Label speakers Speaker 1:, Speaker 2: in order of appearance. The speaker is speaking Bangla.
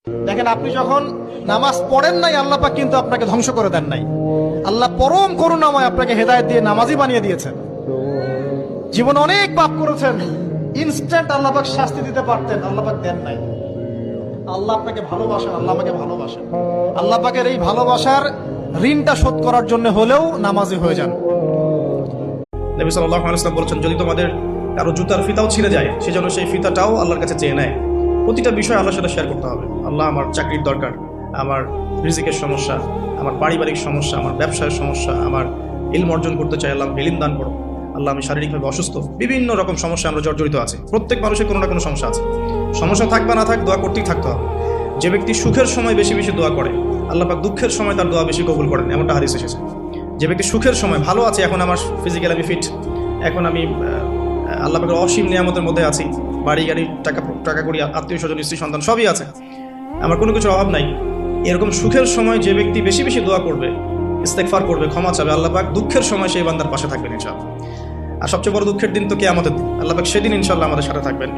Speaker 1: দেখেন, আপনি যখন নামাজ পড়েন নাই, আল্লাহ পাক কিন্তু আপনাকে ধ্বংস করে দেন নাই। আল্লাহ পরম করুণাময় আপনাকে হেদায়েত দিয়ে নামাজি বানিয়ে দিয়েছেন। জীবনে অনেক পাপ করেছেন, ইনস্ট্যান্ট আল্লাহ পাক শাস্তি দিতে পারতেন, আল্লাহ পাক দেন নাই। আল্লাহ আপনাকে ভালোবাসেন, আল্লাহ আমাকে ভালোবাসেন। আল্লাহ পাকের এই ভালোবাসার ঋণটা শোধ করার জন্য হলেও নামাজি হয়ে যান।
Speaker 2: নবী সাল্লাল্লাহু আলাইহি ওয়াসাল্লাম বলেছেন, যদি তোমাদের কারো জুতার ফিতাও ছিঁড়ে যায়, সেজন্য সেই ফিতাটাও আল্লাহর কাছে চেয়ে নেয়। প্রতিটা বিষয় আল্লাহর সাথে শেয়ার করতে হবে। আল্লাহ, আমার চাকরির দরকার, আমার রিজিকের সমস্যা, আমার পারিবারিক সমস্যা, আমার ব্যবসার সমস্যা, আমার ইলম অর্জন করতে চাই, আল্লাহ ইলম দান করো। আল্লাহ, আমি শারীরিকভাবে অসুস্থ। বিভিন্ন রকম সমস্যা আমরা জর্জরিত আছি। প্রত্যেক মানুষের কোনো না কোনো সমস্যা আছে। সমস্যা থাক বা না থাক, দোয়া করতেই থাকতে হবে। যে ব্যক্তি সুখের সময় বেশি বেশি দোয়া করে, আল্লাহ পাক দুঃখের সময় তার দোয়া বেশি কবুল করেন, এমনটা হাদিস এসেছে। যে ব্যক্তি সুখের সময় ভালো আছে, এখন আমার ফিজিক্যাল আমি ফিট, এখন আমি আল্লাহ পাকের অসীম নিয়ামতের মধ্যে আছি, বাড়ি গাড়ি টাকা করি, আত্মীয় স্বজন, স্ত্রী সন্তান সবই আছে, আমার কোনো কিছুর অভাব নাই। এরকম সুখের সময় যে ব্যক্তি বেশি বেশি দোয়া করবে, ইস্তেগফার করবে, ক্ষমা চাবে, আল্লাহ পাক দুঃখের সময় সেই বান্দার পাশে থাকবেন ইনশাআল্লাহ। আর সবচেয়ে বড় দুঃখের দিন তো কিয়ামতের দিন। আল্লাহ পাক সেদিন ইনশাআল্লাহ আমাদের সাথে থাকবেন।